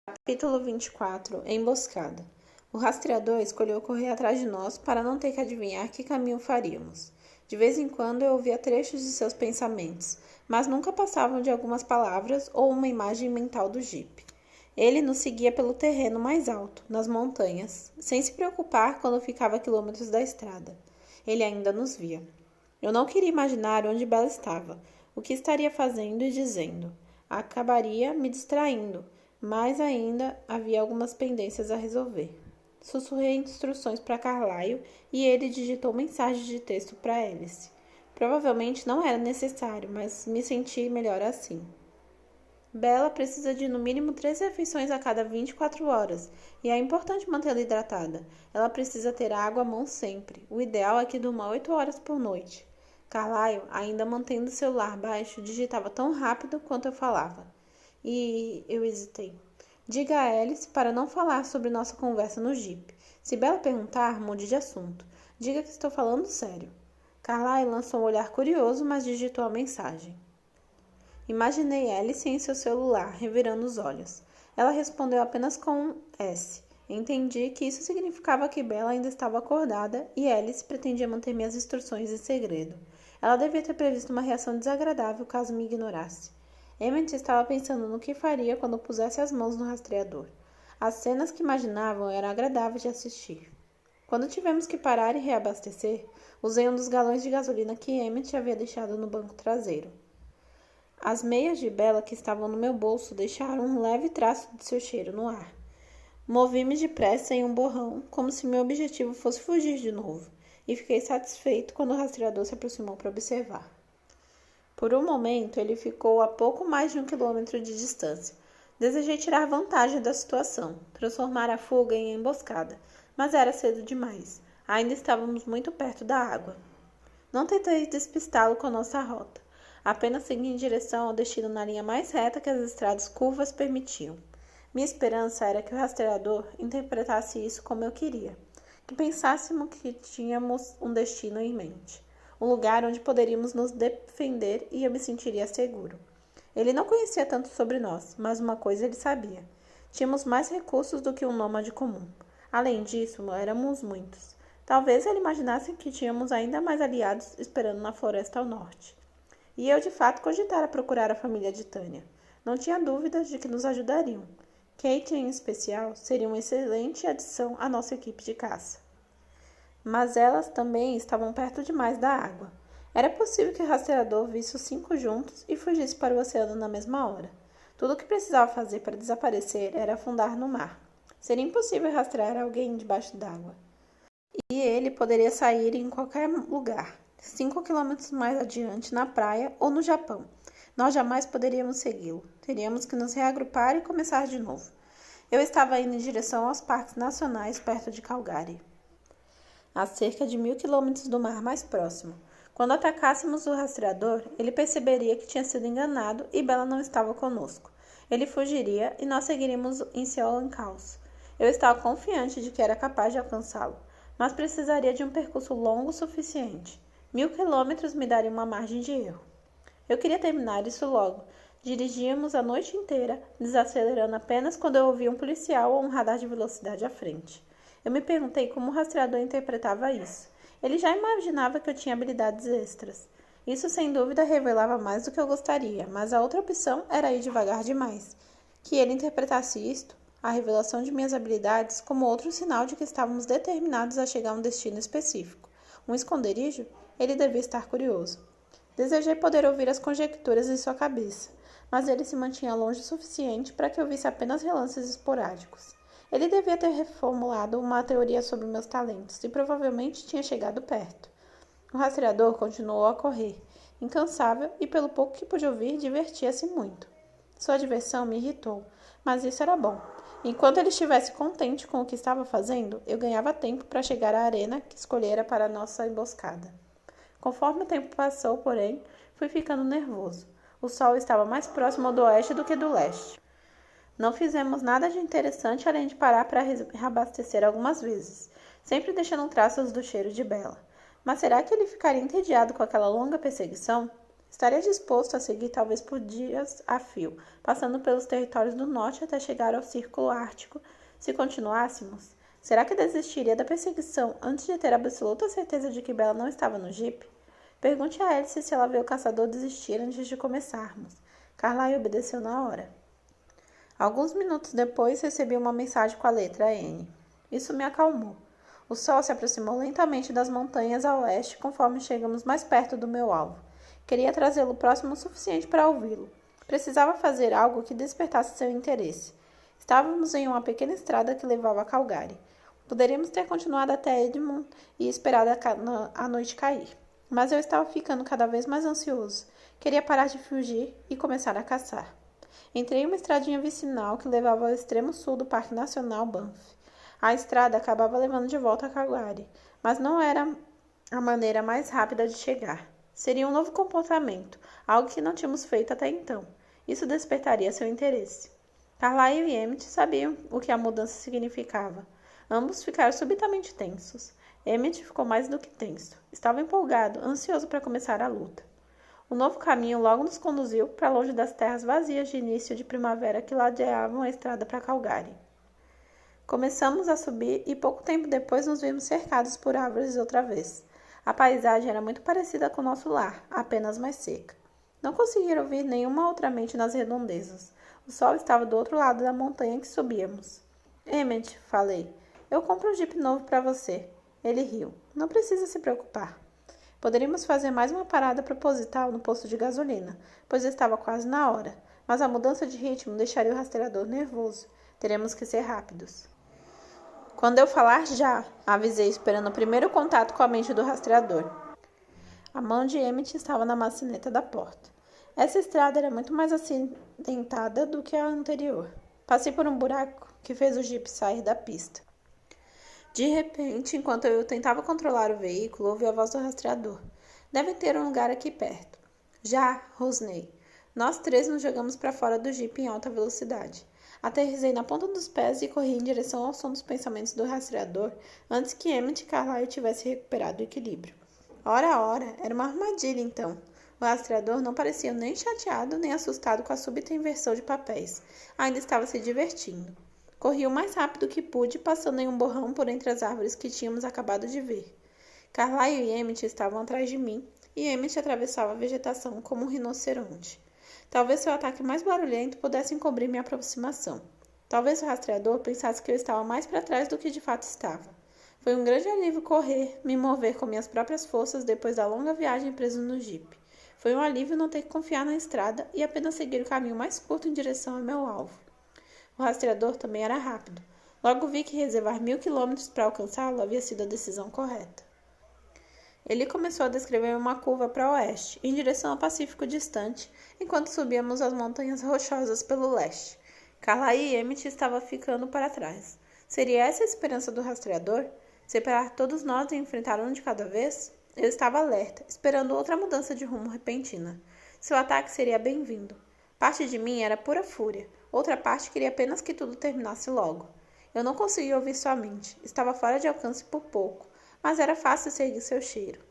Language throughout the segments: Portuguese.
Capítulo 24. Emboscada. O rastreador escolheu correr atrás de nós para não ter que adivinhar que caminho faríamos. De vez em quando eu ouvia trechos de seus pensamentos, mas nunca passavam de algumas palavras ou uma imagem mental do jipe. Ele nos seguia pelo terreno mais alto, nas montanhas, sem se preocupar quando ficava a quilômetros da estrada. Ele ainda nos via. Eu não queria imaginar onde Bela estava, o que estaria fazendo e dizendo. Acabaria me distraindo, mas ainda havia algumas pendências a resolver. Sussurrei instruções para Carlyle e ele digitou mensagens de texto para Alice. Provavelmente não era necessário, mas me senti melhor assim. Bella precisa de no mínimo 3 refeições a cada 24 horas, e é importante mantê-la hidratada. Ela precisa ter água à mão sempre. O ideal é que durma 8 horas por noite. Carlyle, ainda mantendo o celular baixo, digitava tão rápido quanto eu falava. E eu hesitei. Diga a Alice para não falar sobre nossa conversa no Jeep. Se Bella perguntar, mude de assunto. Diga que estou falando sério. Carlyle lançou um olhar curioso, mas digitou a mensagem. Imaginei Alice em seu celular, revirando os olhos. Ela respondeu apenas com um S. Entendi que isso significava que Bella ainda estava acordada e Alice pretendia manter minhas instruções em segredo. Ela devia ter previsto uma reação desagradável caso me ignorasse. Emmett estava pensando no que faria quando pusesse as mãos no rastreador. As cenas que imaginavam eram agradáveis de assistir. Quando tivemos que parar e reabastecer, usei um dos galões de gasolina que Emmett havia deixado no banco traseiro. As meias de Bella que estavam no meu bolso deixaram um leve traço de seu cheiro no ar. Movi-me depressa em um borrão, como se meu objetivo fosse fugir de novo, e fiquei satisfeito quando o rastreador se aproximou para observar. Por um momento, ele ficou a pouco mais de 1 quilômetro de distância. Desejei tirar vantagem da situação, transformar a fuga em emboscada, mas era cedo demais. Ainda estávamos muito perto da água. Não tentei despistá-lo com a nossa rota. Apenas segui em direção ao destino na linha mais reta que as estradas curvas permitiam. Minha esperança era que o rastreador interpretasse isso como eu queria, que pensássemos que tínhamos um destino em mente, um lugar onde poderíamos nos defender e eu me sentiria seguro. Ele não conhecia tanto sobre nós, mas uma coisa ele sabia. Tínhamos mais recursos do que um nômade comum. Além disso, éramos muitos. Talvez ele imaginasse que tínhamos ainda mais aliados esperando na floresta ao norte. E eu, de fato, cogitara procurar a família de Tânia. Não tinha dúvidas de que nos ajudariam. Kate, em especial, seria uma excelente adição à nossa equipe de caça. Mas elas também estavam perto demais da água. Era possível que o rastreador visse os 5 juntos e fugisse para o oceano na mesma hora. Tudo o que precisava fazer para desaparecer era afundar no mar. Seria impossível rastrear alguém debaixo d'água. E ele poderia sair em qualquer lugar. 5 quilômetros mais adiante, na praia ou no Japão. Nós jamais poderíamos segui-lo. Teríamos que nos reagrupar e começar de novo. Eu estava indo em direção aos parques nacionais perto de Calgary, a cerca de 1.000 quilômetros do mar mais próximo. Quando atacássemos o rastreador, ele perceberia que tinha sido enganado e Bella não estava conosco. Ele fugiria e nós seguiríamos em seu encalço. Eu estava confiante de que era capaz de alcançá-lo, mas precisaria de um percurso longo o suficiente. 1.000 quilômetros me daria uma margem de erro. Eu queria terminar isso logo. Dirigíamos a noite inteira, desacelerando apenas quando eu ouvia um policial ou um radar de velocidade à frente. Eu me perguntei como o rastreador interpretava isso. Ele já imaginava que eu tinha habilidades extras. Isso, sem dúvida, revelava mais do que eu gostaria, mas a outra opção era ir devagar demais. Que ele interpretasse isto, a revelação de minhas habilidades, como outro sinal de que estávamos determinados a chegar a um destino específico. Um esconderijo? Ele devia estar curioso. Desejei poder ouvir as conjecturas em sua cabeça, mas ele se mantinha longe o suficiente para que eu visse apenas relances esporádicos. Ele devia ter reformulado uma teoria sobre meus talentos e provavelmente tinha chegado perto. O rastreador continuou a correr, incansável e, pelo pouco que pude ouvir, divertia-se muito. Sua diversão me irritou, mas isso era bom. Enquanto ele estivesse contente com o que estava fazendo, eu ganhava tempo para chegar à arena que escolhera para a nossa emboscada. Conforme o tempo passou, porém, fui ficando nervoso. O sol estava mais próximo do oeste do que do leste. Não fizemos nada de interessante além de parar para reabastecer algumas vezes, sempre deixando traços do cheiro de Bella. Mas será que ele ficaria entediado com aquela longa perseguição? Estaria disposto a seguir talvez por dias a fio, passando pelos territórios do norte até chegar ao Círculo Ártico, se continuássemos? Será que desistiria da perseguição antes de ter absoluta certeza de que Bella não estava no jipe? Pergunte a Alice se ela vê o caçador desistir antes de começarmos. Carlyle obedeceu na hora. Alguns minutos depois, recebi uma mensagem com a letra N. Isso me acalmou. O sol se aproximou lentamente das montanhas a oeste conforme chegamos mais perto do meu alvo. Queria trazê-lo próximo o suficiente para ouvi-lo. Precisava fazer algo que despertasse seu interesse. Estávamos em uma pequena estrada que levava a Calgary. Poderíamos ter continuado até Edmond e esperado a noite cair. Mas eu estava ficando cada vez mais ansioso. Queria parar de fugir e começar a caçar. Entrei em uma estradinha vicinal que levava ao extremo sul do Parque Nacional Banff. A estrada acabava levando de volta a Calgary, mas não era a maneira mais rápida de chegar. Seria um novo comportamento, algo que não tínhamos feito até então. Isso despertaria seu interesse. Carlyle e Emmett sabiam o que a mudança significava. Ambos ficaram subitamente tensos. Emmett ficou mais do que tenso. Estava empolgado, ansioso para começar a luta. O novo caminho logo nos conduziu para longe das terras vazias de início de primavera que ladeavam a estrada para Calgary. Começamos a subir e pouco tempo depois nos vimos cercados por árvores outra vez. A paisagem era muito parecida com o nosso lar, apenas mais seca. Não conseguiram ouvir nenhuma outra mente nas redondezas. O sol estava do outro lado da montanha que subíamos. Emmett, falei, eu compro um jipe novo para você. Ele riu. Não precisa se preocupar. Poderíamos fazer mais uma parada proposital no posto de gasolina, pois estava quase na hora, mas a mudança de ritmo deixaria o rastreador nervoso. Teremos que ser rápidos. Quando eu falar já, avisei, esperando o primeiro contato com a mente do rastreador. A mão de Emmett estava na maçaneta da porta. Essa estrada era muito mais acidentada do que a anterior. Passei por um buraco que fez o jipe sair da pista. De repente, enquanto eu tentava controlar o veículo, ouvi a voz do rastreador. Deve ter um lugar aqui perto. Já, rosnei. Nós três nos jogamos para fora do jipe em alta velocidade. Aterrissei na ponta dos pés e corri em direção ao som dos pensamentos do rastreador antes que Emmett e Carlyle tivessem recuperado o equilíbrio. Ora, era uma armadilha então. O rastreador não parecia nem chateado nem assustado com a súbita inversão de papéis. Ainda estava se divertindo. Corri o mais rápido que pude, passando em um borrão por entre as árvores que tínhamos acabado de ver. Carlyle e Emmett estavam atrás de mim, e Emmett atravessava a vegetação como um rinoceronte. Talvez seu ataque mais barulhento pudesse encobrir minha aproximação. Talvez o rastreador pensasse que eu estava mais para trás do que de fato estava. Foi um grande alívio me mover com minhas próprias forças depois da longa viagem preso no jipe. Foi um alívio não ter que confiar na estrada e apenas seguir o caminho mais curto em direção ao meu alvo. O rastreador também era rápido. Logo vi que reservar 1000 quilômetros para alcançá-lo havia sido a decisão correta. Ele começou a descrever uma curva para o oeste, em direção ao Pacífico distante, enquanto subíamos as montanhas rochosas pelo leste. Carlyle e Emmett estavam ficando para trás. Seria essa a esperança do rastreador? Separar todos nós e enfrentar um de cada vez? Eu estava alerta, esperando outra mudança de rumo repentina. Seu ataque seria bem-vindo. Parte de mim era pura fúria. Outra parte queria apenas que tudo terminasse logo. Eu não conseguia ouvir sua mente. Estava fora de alcance por pouco, mas era fácil seguir seu cheiro.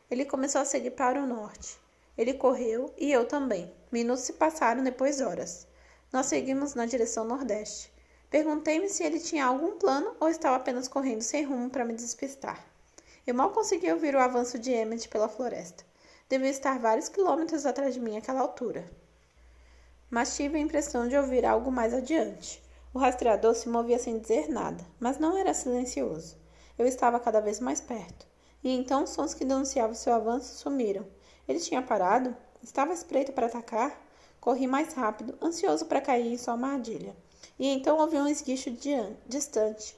Ele começou a seguir para o norte. Ele correu e eu também. Minutos se passaram, depois horas. Nós seguimos na direção nordeste. Perguntei-me se ele tinha algum plano ou estava apenas correndo sem rumo para me despistar. Eu mal conseguia ouvir o avanço de Emmett pela floresta. Devia estar vários quilômetros atrás de mim àquela altura. Mas tive a impressão de ouvir algo mais adiante. O rastreador se movia sem dizer nada, mas não era silencioso. Eu estava cada vez mais perto. E então os sons que denunciavam seu avanço sumiram. Ele tinha parado? Estava espreito para atacar? Corri mais rápido, ansioso para cair em sua armadilha. E então ouvi um esguicho distante.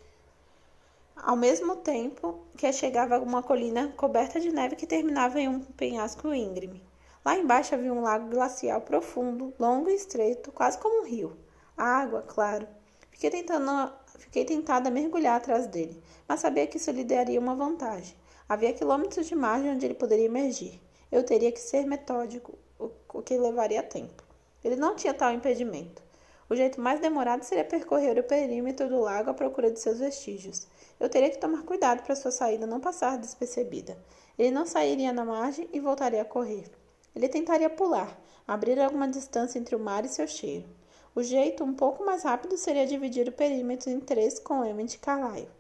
Ao mesmo tempo que chegava uma colina coberta de neve que terminava em um penhasco íngreme. Lá embaixo havia um lago glacial profundo, longo e estreito, quase como um rio. A água, claro. Fiquei tentada a mergulhar atrás dele, mas sabia que isso lhe daria uma vantagem. Havia quilômetros de margem onde ele poderia emergir. Eu teria que ser metódico, o que levaria tempo. Ele não tinha tal impedimento. O jeito mais demorado seria percorrer o perímetro do lago à procura de seus vestígios. Eu teria que tomar cuidado para sua saída não passar despercebida. Ele não sairia na margem e voltaria a correr. Ele tentaria pular, abrir alguma distância entre o mar e seu cheiro. O jeito um pouco mais rápido seria dividir o perímetro em 3 com Emmett e Carlyle.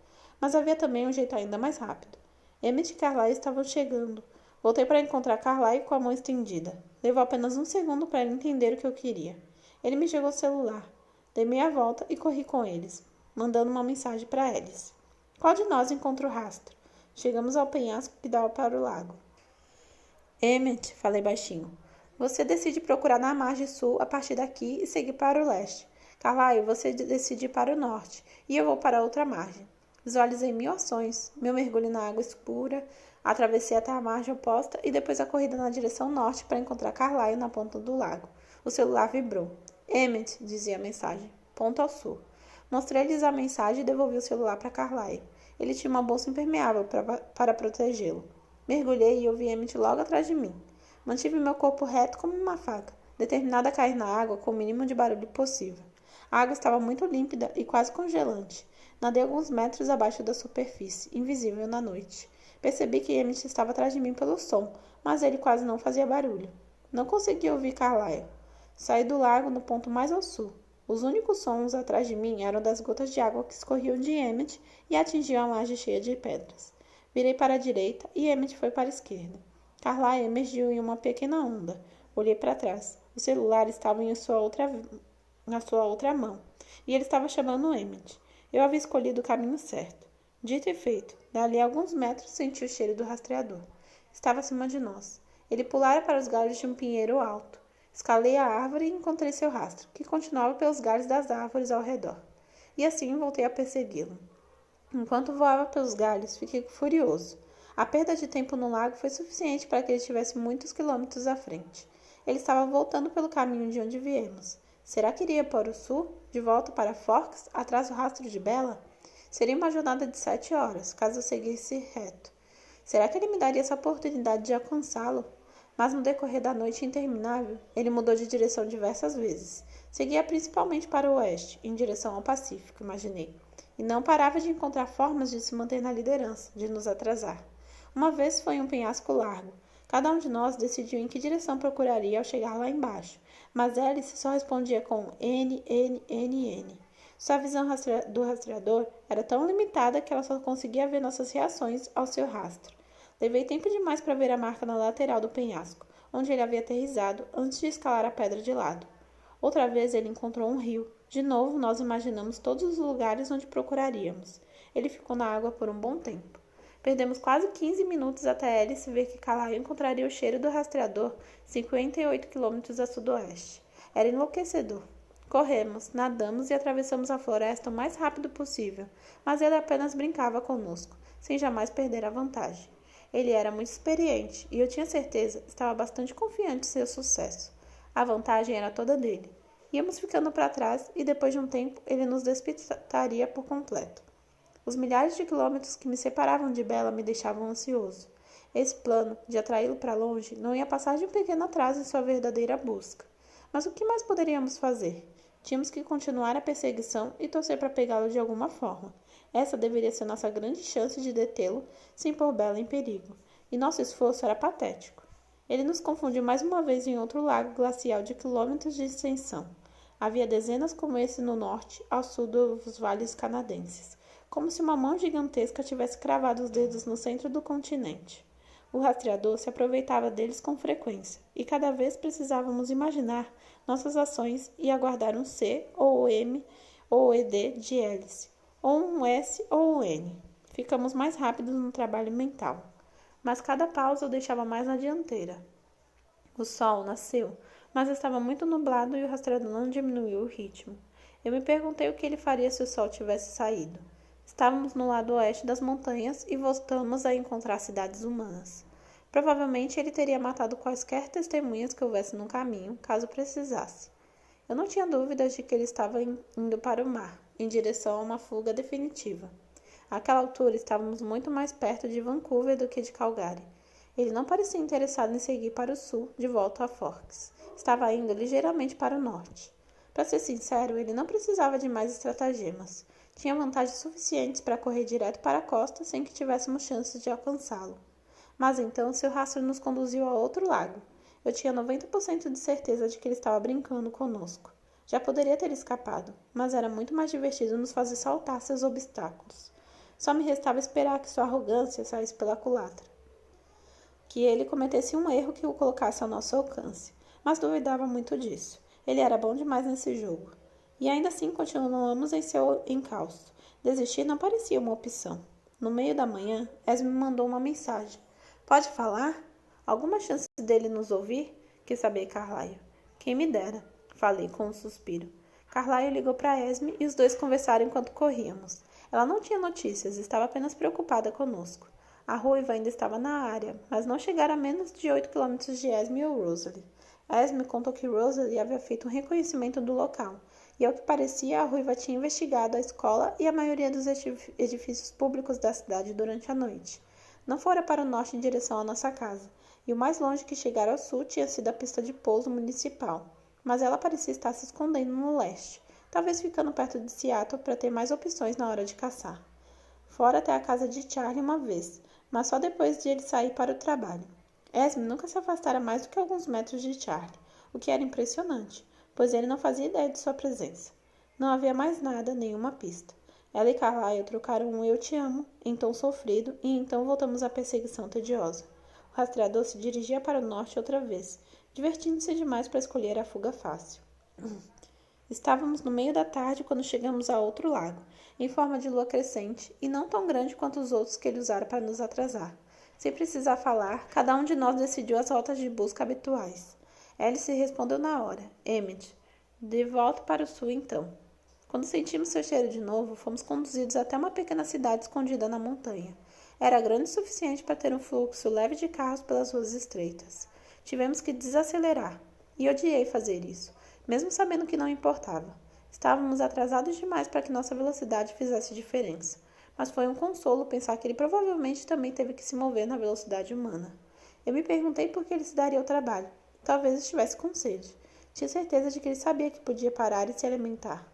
Mas havia também um jeito ainda mais rápido. Emmett e Carlyle estavam chegando. Voltei para encontrar Carlyle com a mão estendida. Levou apenas um segundo para ele entender o que eu queria. Ele me jogou o celular. Dei meia volta e corri com eles, mandando uma mensagem para Alice. Qual de nós encontra o rastro? Chegamos ao penhasco que dava para o lago. Emmett, falei baixinho. Você decide procurar na margem sul a partir daqui e seguir para o leste. Carlyle, você decide ir para o norte e eu vou para a outra margem. Visualizei 1000 ações, meu mergulho na água escura, atravessei até a margem oposta e depois a corrida na direção norte para encontrar Carlyle na ponta do lago. O celular vibrou. Emmett, dizia a mensagem, ponto ao sul. Mostrei-lhes a mensagem e devolvi o celular para Carlyle. Ele tinha uma bolsa impermeável para protegê-lo. Mergulhei e ouvi Emmett logo atrás de mim. Mantive meu corpo reto como uma faca, determinada a cair na água com o mínimo de barulho possível. A água estava muito límpida e quase congelante. Nadei alguns metros abaixo da superfície, invisível na noite. Percebi que Emmett estava atrás de mim pelo som, mas ele quase não fazia barulho. Não conseguia ouvir Carlyle. Saí do lago no ponto mais ao sul. Os únicos sons atrás de mim eram das gotas de água que escorriam de Emmett e atingiam a margem cheia de pedras. Virei para a direita e Emmett foi para a esquerda. Carlyle emergiu em uma pequena onda. Olhei para trás. O celular estava na sua outra mão e ele estava chamando Emmett. Eu havia escolhido o caminho certo. Dito e feito, dali a alguns metros senti o cheiro do rastreador. Estava acima de nós. Ele pulara para os galhos de um pinheiro alto. Escalei a árvore e encontrei seu rastro, que continuava pelos galhos das árvores ao redor. E assim voltei a persegui-lo. Enquanto voava pelos galhos, fiquei furioso. A perda de tempo no lago foi suficiente para que ele estivesse muitos quilômetros à frente. Ele estava voltando pelo caminho de onde viemos. Será que iria para o sul, de volta para Forks, atrás do rastro de Bella? Seria uma jornada de 7 horas, caso eu seguisse reto. Será que ele me daria essa oportunidade de alcançá-lo? Mas no decorrer da noite interminável, ele mudou de direção diversas vezes. Seguia principalmente para o oeste, em direção ao Pacífico, imaginei. E não parava de encontrar formas de se manter na liderança, de nos atrasar. Uma vez foi um penhasco largo. Cada um de nós decidiu em que direção procuraria ao chegar lá embaixo, mas Alice só respondia com N, N, N, N. Sua visão do rastreador era tão limitada que ela só conseguia ver nossas reações ao seu rastro. Levei tempo demais para ver a marca na lateral do penhasco, onde ele havia aterrissado antes de escalar a pedra de lado. Outra vez ele encontrou um rio. De novo, nós imaginamos todos os lugares onde procuraríamos. Ele ficou na água por um bom tempo. Perdemos quase 15 minutos até Alice ver que Carlyle encontraria o cheiro do rastreador 58 quilômetros a sudoeste. Era enlouquecedor. Corremos, nadamos e atravessamos a floresta o mais rápido possível, mas ele apenas brincava conosco, sem jamais perder a vantagem. Ele era muito experiente e eu tinha certeza, estava bastante confiante em seu sucesso. A vantagem era toda dele. Íamos ficando para trás e depois de um tempo ele nos despistaria por completo. Os milhares de quilômetros que me separavam de Bella me deixavam ansioso. Esse plano de atraí-lo para longe não ia passar de um pequeno atraso em sua verdadeira busca. Mas o que mais poderíamos fazer? Tínhamos que continuar a perseguição e torcer para pegá-lo de alguma forma. Essa deveria ser nossa grande chance de detê-lo sem pôr Bella em perigo. E nosso esforço era patético. Ele nos confundiu mais uma vez em outro lago glacial de quilômetros de extensão. Havia dezenas como esse no norte, ao sul dos vales canadenses, como se uma mão gigantesca tivesse cravado os dedos no centro do continente. O rastreador se aproveitava deles com frequência, e cada vez precisávamos imaginar nossas ações e aguardar um C ou um M ou ED de hélice, ou um S ou um N. Ficamos mais rápidos no trabalho mental, mas cada pausa o deixava mais na dianteira. O sol nasceu, mas estava muito nublado e o rastreador não diminuiu o ritmo. Eu me perguntei o que ele faria se o sol tivesse saído. Estávamos no lado oeste das montanhas e voltamos a encontrar cidades humanas. Provavelmente ele teria matado quaisquer testemunhas que houvesse no caminho, caso precisasse. Eu não tinha dúvidas de que ele estava indo para o mar, em direção a uma fuga definitiva. Àquela altura estávamos muito mais perto de Vancouver do que de Calgary. Ele não parecia interessado em seguir para o sul, de volta a Forks. Estava indo ligeiramente para o norte. Para ser sincero, ele não precisava de mais estratagemas. Tinha vantagens suficientes para correr direto para a costa sem que tivéssemos chances de alcançá-lo. Mas então seu rastro nos conduziu a outro lago. Eu tinha 90% de certeza de que ele estava brincando conosco. Já poderia ter escapado, mas era muito mais divertido nos fazer saltar seus obstáculos. Só me restava esperar que sua arrogância saísse pela culatra, que ele cometesse um erro que o colocasse ao nosso alcance, mas duvidava muito disso. Ele era bom demais nesse jogo. E ainda assim continuamos em seu encalço. Desistir não parecia uma opção. No meio da manhã, Esme me mandou uma mensagem. Pode falar? Alguma chance dele nos ouvir? Quis saber Carlyle. Quem me dera, falei com um suspiro. Carlyle ligou para Esme e os dois conversaram enquanto corríamos. Ela não tinha notícias, estava apenas preocupada conosco. A ruiva ainda estava na área, mas não chegara a menos de 8 quilômetros de Esme ou Rosalie. Esme contou que Rosalie havia feito um reconhecimento do local, e ao que parecia a ruiva tinha investigado a escola e a maioria dos edifícios públicos da cidade durante a noite. Não fora para o norte em direção à nossa casa, e o mais longe que chegara ao sul tinha sido a pista de pouso municipal, mas ela parecia estar se escondendo no leste, talvez ficando perto de Seattle para ter mais opções na hora de caçar. Fora até a casa de Charlie uma vez, mas só depois de ele sair para o trabalho. Esme nunca se afastara mais do que alguns metros de Charlie, o que era impressionante, pois ele não fazia ideia de sua presença. Não havia mais nada, nenhuma pista. Ela e Carlyle trocaram um "eu te amo" em tom sofrido e então voltamos à perseguição tediosa. O rastreador se dirigia para o norte outra vez, divertindo-se demais para escolher a fuga fácil. Estávamos no meio da tarde quando chegamos a outro lago, em forma de lua crescente, e não tão grande quanto os outros que ele usara para nos atrasar. Sem precisar falar, cada um de nós decidiu as rotas de busca habituais. Alice respondeu na hora. Emmett, de volta para o sul então. Quando sentimos seu cheiro de novo, fomos conduzidos até uma pequena cidade escondida na montanha. Era grande o suficiente para ter um fluxo leve de carros pelas ruas estreitas. Tivemos que desacelerar, e odiei fazer isso, mesmo sabendo que não importava. Estávamos atrasados demais para que nossa velocidade fizesse diferença, mas foi um consolo pensar que ele provavelmente também teve que se mover na velocidade humana. Eu me perguntei por que ele se daria o trabalho. Talvez estivesse com sede. Tinha certeza de que ele sabia que podia parar e se alimentar.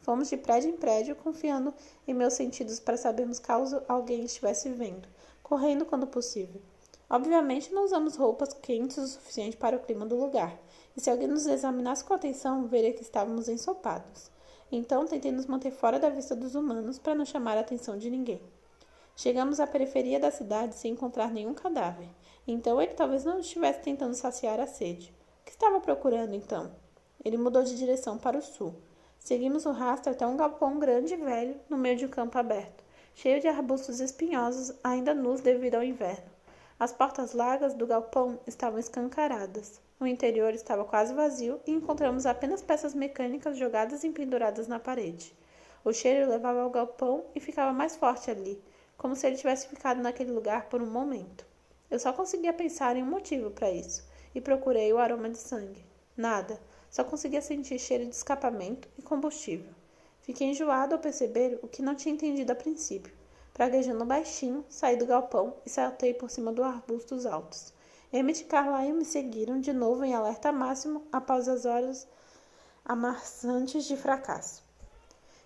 Fomos de prédio em prédio, confiando em meus sentidos para sabermos caso alguém estivesse vendo, correndo quando possível. Obviamente não usamos roupas quentes o suficiente para o clima do lugar, e se alguém nos examinasse com atenção, veria que estávamos ensopados. Então tentei nos manter fora da vista dos humanos para não chamar a atenção de ninguém. Chegamos à periferia da cidade sem encontrar nenhum cadáver, então ele talvez não estivesse tentando saciar a sede. O que estava procurando, então? Ele mudou de direção para o sul. Seguimos o rastro até um galpão grande e velho no meio de um campo aberto, cheio de arbustos espinhosos, ainda nus devido ao inverno. As portas largas do galpão estavam escancaradas. O interior estava quase vazio e encontramos apenas peças mecânicas jogadas e penduradas na parede. O cheiro levava ao galpão e ficava mais forte ali, como se ele tivesse ficado naquele lugar por um momento. Eu só conseguia pensar em um motivo para isso, e procurei o aroma de sangue. Nada, só conseguia sentir cheiro de escapamento e combustível. Fiquei enjoado ao perceber o que não tinha entendido a princípio. Praguejando baixinho, saí do galpão e saltei por cima dos arbustos altos. Emmett e Carlyle me seguiram de novo em alerta máximo após as horas amarrantes de fracasso.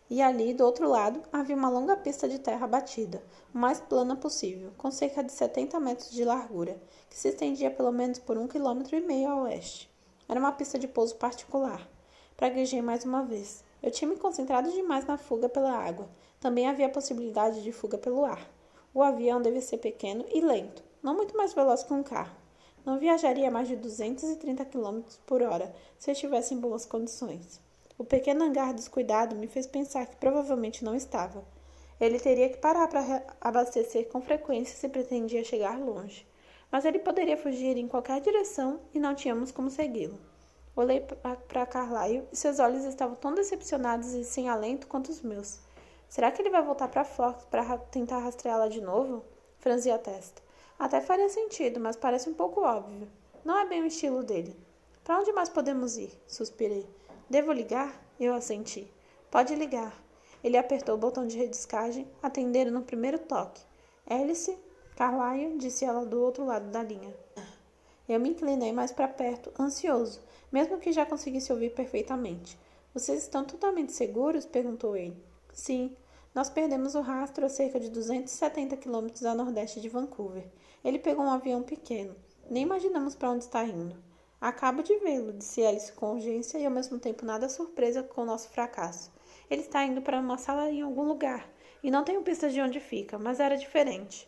E ali, do outro lado, havia uma longa pista de terra batida, o mais plana possível, com cerca de 70 metros de largura, que se estendia pelo menos por 1,5 km a oeste. Era uma pista de pouso particular. Praguejei mais uma vez. Eu tinha me concentrado demais na fuga pela água. Também havia a possibilidade de fuga pelo ar. O avião devia ser pequeno e lento, não muito mais veloz que um carro. Não viajaria a mais de 230 km por hora se estivesse em boas condições. O pequeno hangar descuidado me fez pensar que provavelmente não estava. Ele teria que parar para abastecer com frequência se pretendia chegar longe. Mas ele poderia fugir em qualquer direção e não tínhamos como segui-lo. Olhei para Carlyle e seus olhos estavam tão decepcionados e sem alento quanto os meus. Será que ele vai voltar para Fox para tentar rastreá-la de novo? Franzi a testa. Até faria sentido, mas parece um pouco óbvio. Não é bem o estilo dele. Para onde mais podemos ir? Suspirei. Devo ligar? Eu assenti. Pode ligar. Ele apertou o botão de redescagem, atendendo no primeiro toque. Alice, Carlyle, disse ela do outro lado da linha. Eu me inclinei mais para perto, ansioso, mesmo que já conseguisse ouvir perfeitamente. Vocês estão totalmente seguros? Perguntou ele. Sim. Nós perdemos o rastro a cerca de 270 quilômetros a nordeste de Vancouver. Ele pegou um avião pequeno. Nem imaginamos para onde está indo. Acabo de vê-lo, disse Alice com urgência e ao mesmo tempo nada surpresa com o nosso fracasso. Ele está indo para uma sala em algum lugar, e não tenho pista de onde fica, mas era diferente.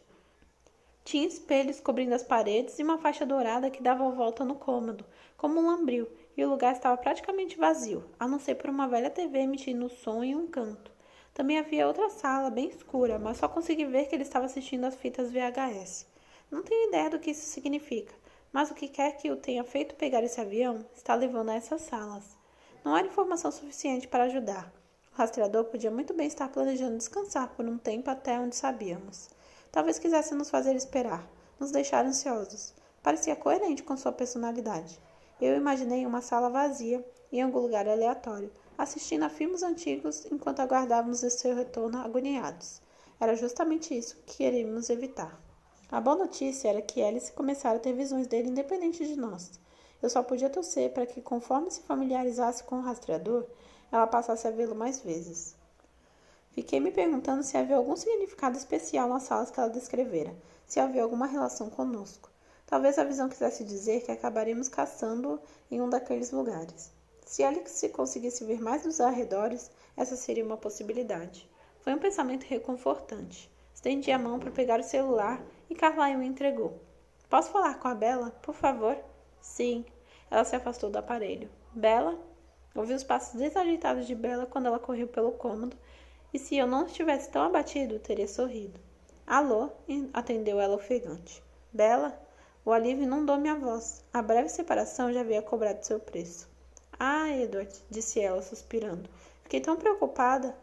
Tinha espelhos cobrindo as paredes e uma faixa dourada que dava volta no cômodo, como um lambril, e o lugar estava praticamente vazio, a não ser por uma velha TV emitindo som em um canto. Também havia outra sala, bem escura, mas só consegui ver que ele estava assistindo às fitas VHS. Não tenho ideia do que isso significa, mas o que quer que o tenha feito pegar esse avião está levando a essas salas. Não era informação suficiente para ajudar. O rastreador podia muito bem estar planejando descansar por um tempo até onde sabíamos. Talvez quisesse nos fazer esperar, nos deixar ansiosos. Parecia coerente com sua personalidade. Eu imaginei uma sala vazia, em algum lugar aleatório, assistindo a filmes antigos enquanto aguardávamos seu retorno agoniados. Era justamente isso que queríamos evitar. A boa notícia era que Alice começara a ter visões dele independente de nós. Eu só podia torcer para que, conforme se familiarizasse com o rastreador, ela passasse a vê-lo mais vezes. Fiquei me perguntando se havia algum significado especial nas salas que ela descrevera, se havia alguma relação conosco. Talvez a visão quisesse dizer que acabaríamos caçando-o em um daqueles lugares. Se Alice conseguisse ver mais dos arredores, essa seria uma possibilidade. Foi um pensamento reconfortante. Estendi a mão para pegar o celular e Carlyle me entregou. Posso falar com a Bella, por favor? Sim. Ela se afastou do aparelho. Bella? Ouvi os passos desajeitados de Bella quando ela correu pelo cômodo, e se eu não estivesse tão abatido, teria sorrido. Alô? Atendeu ela ofegante. Bella? O alívio inundou minha voz. A breve separação já havia cobrado seu preço. Ah, Edward, disse ela, suspirando. Fiquei tão preocupada.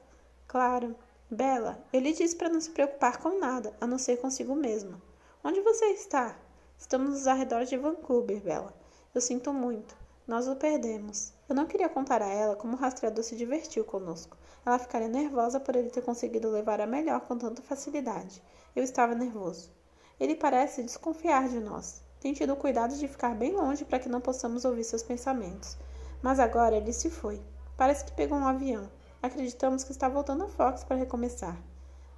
Claro. Bella, eu lhe disse para não se preocupar com nada, a não ser consigo mesma. Onde você está? Estamos nos arredores de Vancouver, Bella. Eu sinto muito. Nós o perdemos. Eu não queria contar a ela como o rastreador se divertiu conosco. Ela ficaria nervosa por ele ter conseguido levar a melhor com tanta facilidade. Eu estava nervoso. Ele parece desconfiar de nós. Tem tido o cuidado de ficar bem longe para que não possamos ouvir seus pensamentos. Mas agora ele se foi. Parece que pegou um avião. Acreditamos que está voltando a Fox para recomeçar.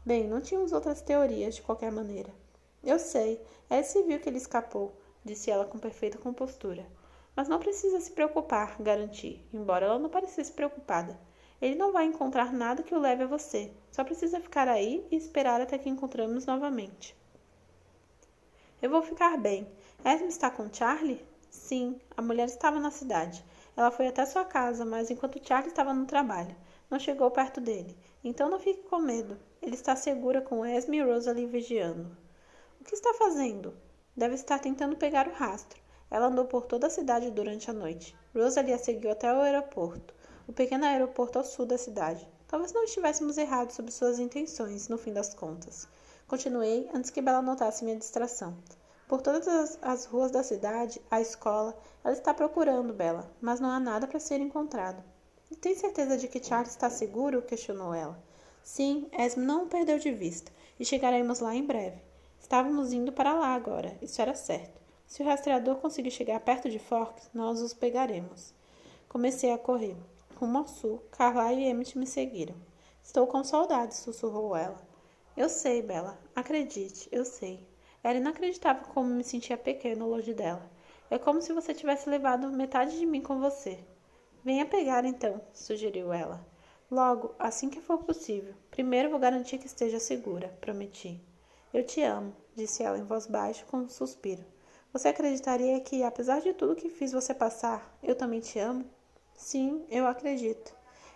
Bem, não tínhamos outras teorias, de qualquer maneira. Eu sei. Alice viu que ele escapou, disse ela com perfeita compostura. Mas não precisa se preocupar, garanti, embora ela não parecesse preocupada. Ele não vai encontrar nada que o leve a você. Só precisa ficar aí e esperar até que encontremos novamente. Eu vou ficar bem. Esme está com Charlie? Sim, a mulher estava na cidade. Ela foi até sua casa, mas enquanto Charlie estava no trabalho, não chegou perto dele. Então não fique com medo. Ele está segura com Esme e Rosalie vigiando. O que está fazendo? Deve estar tentando pegar o rastro. Ela andou por toda a cidade durante a noite. Rosalie a seguiu até o aeroporto, o pequeno aeroporto ao sul da cidade. Talvez não estivéssemos errados sobre suas intenções, no fim das contas. Continuei antes que Bella notasse minha distração. Por todas as ruas da cidade, a escola, ela está procurando Bella, mas não há nada para ser encontrado. Tem certeza de que Charles está seguro? Questionou ela. Sim, Esme não o perdeu de vista, e chegaremos lá em breve. Estávamos indo para lá agora, isso era certo. Se o rastreador conseguir chegar perto de Forks, nós os pegaremos. Comecei a correr. Rumo ao sul, Carlyle e Emmett me seguiram. Estou com saudades, sussurrou ela. Eu sei, Bella. Acredite, eu sei. Era inacreditável como me sentia pequeno longe dela. É como se você tivesse levado metade de mim com você. Venha pegar então, sugeriu ela. Logo, assim que for possível. Primeiro vou garantir que esteja segura, prometi. Eu te amo, disse ela em voz baixa, com um suspiro. Você acreditaria que, apesar de tudo que fiz você passar, eu também te amo? Sim, eu acredito.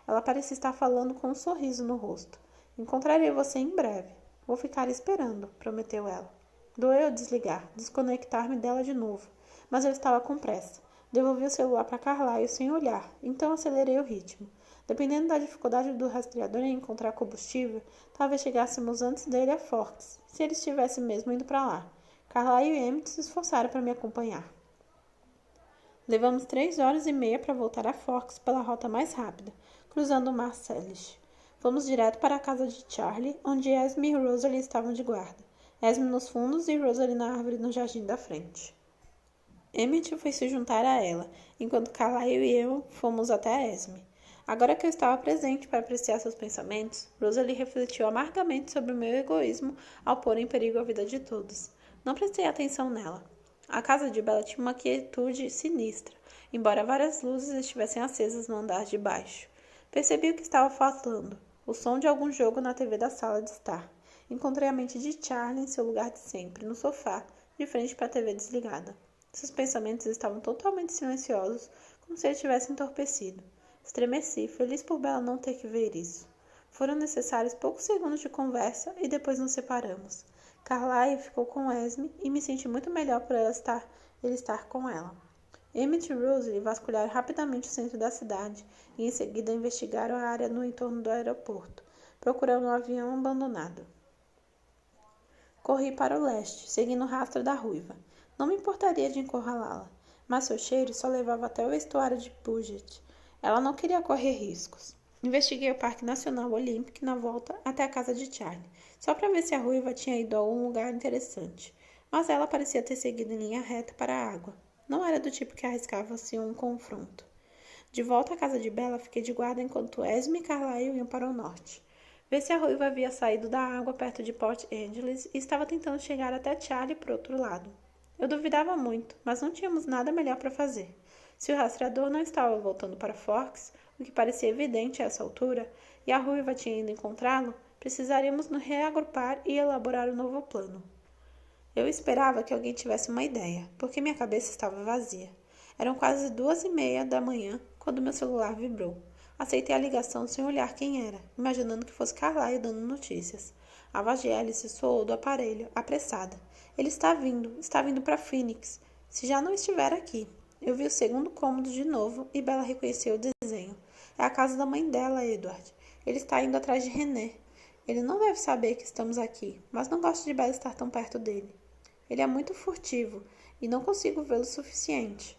Ela parecia estar falando com um sorriso no rosto. Encontrarei você em breve. Vou ficar esperando, prometeu ela. Doeu desligar, desconectar-me dela de novo, mas eu estava com pressa. Devolvi o celular para Carlyle sem olhar, então acelerei o ritmo. Dependendo da dificuldade do rastreador em encontrar combustível, talvez chegássemos antes dele a Forks, se ele estivesse mesmo indo para lá. Carlyle e Emmett se esforçaram para me acompanhar. Levamos 3 horas e meia para voltar a Forks pela rota mais rápida, cruzando o Mar Salish. Fomos direto para a casa de Charlie, onde Esme e Rosalie estavam de guarda. Esme nos fundos e Rosalie na árvore no jardim da frente. Emmett foi se juntar a ela, enquanto Carlyle e eu fomos até Esme. Agora que eu estava presente para apreciar seus pensamentos, Rosalie refletiu amargamente sobre o meu egoísmo ao pôr em perigo a vida de todos. Não prestei atenção nela. A casa de Bella tinha uma quietude sinistra, embora várias luzes estivessem acesas no andar de baixo. Percebi o que estava faltando, o som de algum jogo na TV da sala de estar. Encontrei a mente de Charlie em seu lugar de sempre, no sofá, de frente para a TV desligada. Seus pensamentos estavam totalmente silenciosos, como se ele tivesse entorpecido. Estremeci, feliz por Bella não ter que ver isso. Foram necessários poucos segundos de conversa e depois nos separamos. Carlyle ficou com Esme e me senti muito melhor por ele estar com ela. Emmett e Rose vasculharam rapidamente o centro da cidade e em seguida investigaram a área no entorno do aeroporto, procurando um avião abandonado. Corri para o leste, seguindo o rastro da ruiva. Não me importaria de encurralá-la, mas seu cheiro só levava até o estuário de Puget. Ela não queria correr riscos. Investiguei o Parque Nacional Olympic na volta até a casa de Charlie, só para ver se a ruiva tinha ido a algum lugar interessante. Mas ela parecia ter seguido em linha reta para a água. Não era do tipo que arriscava-se um confronto. De volta à casa de Bella, fiquei de guarda enquanto Esme e Carlyle iam para o norte. Vi se a ruiva havia saído da água perto de Port Angeles e estava tentando chegar até Charlie por outro lado. Eu duvidava muito, mas não tínhamos nada melhor para fazer. Se o rastreador não estava voltando para Forks, o que parecia evidente a essa altura, e a ruiva tinha ido encontrá-lo, precisaríamos nos reagrupar e elaborar um novo plano. Eu esperava que alguém tivesse uma ideia, porque minha cabeça estava vazia. Eram quase 2:30 da manhã quando meu celular vibrou. Aceitei a ligação sem olhar quem era, imaginando que fosse Carlyle dando notícias. A voz de Alice soou do aparelho, apressada. Ele está vindo para Phoenix, se já não estiver aqui. Eu vi o segundo cômodo de novo e Bella reconheceu o desenho. É a casa da mãe dela, Edward. Ele está indo atrás de René. Ele não deve saber que estamos aqui, mas não gosto de Bella estar tão perto dele. Ele é muito furtivo e não consigo vê-lo o suficiente.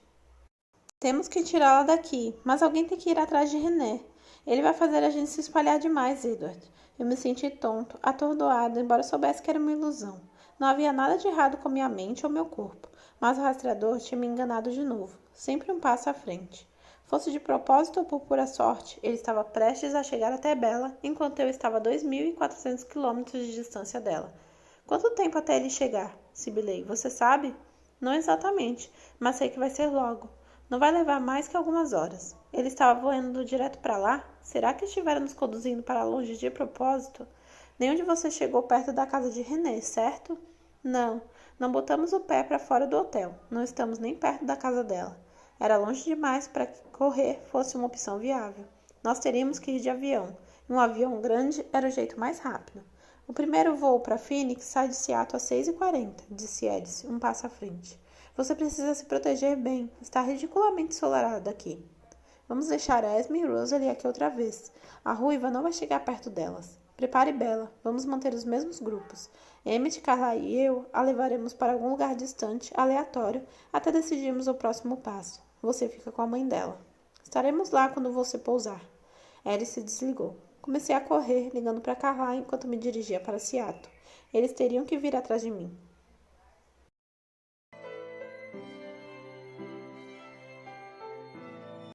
Temos que tirá-la daqui, mas alguém tem que ir atrás de René. Ele vai fazer a gente se espalhar demais, Edward. Eu me senti tonto, atordoado, embora soubesse que era uma ilusão. Não havia nada de errado com minha mente ou meu corpo, mas o rastreador tinha me enganado de novo, sempre um passo à frente. Fosse de propósito ou por pura sorte, ele estava prestes a chegar até Bella, enquanto eu estava a 2.400 quilômetros de distância dela. Quanto tempo até ele chegar? Sibilei. Você sabe? Não exatamente, mas sei que vai ser logo. Não vai levar mais que algumas horas. Ele estava voando direto para lá? Será que estiveram nos conduzindo para longe de propósito? Nenhum de vocês chegou perto da casa de René, certo? Não, não botamos o pé para fora do hotel. Não estamos nem perto da casa dela. Era longe demais para que correr fosse uma opção viável. Nós teríamos que ir de avião. E um avião grande era o jeito mais rápido. O primeiro voo para Phoenix sai de Seattle às 6:40, disse Alice, um passo à frente. Você precisa se proteger bem. Está ridiculamente ensolarado aqui. Vamos deixar Esme e Rosalie aqui outra vez. A ruiva não vai chegar perto delas. Prepare Bella. Vamos manter os mesmos grupos. Emmett, Carlyle e eu a levaremos para algum lugar distante, aleatório, até decidirmos o próximo passo. Você fica com a mãe dela. Estaremos lá quando você pousar. Alice se desligou. Comecei a correr, ligando para Carlyle enquanto me dirigia para Seattle. Eles teriam que vir atrás de mim.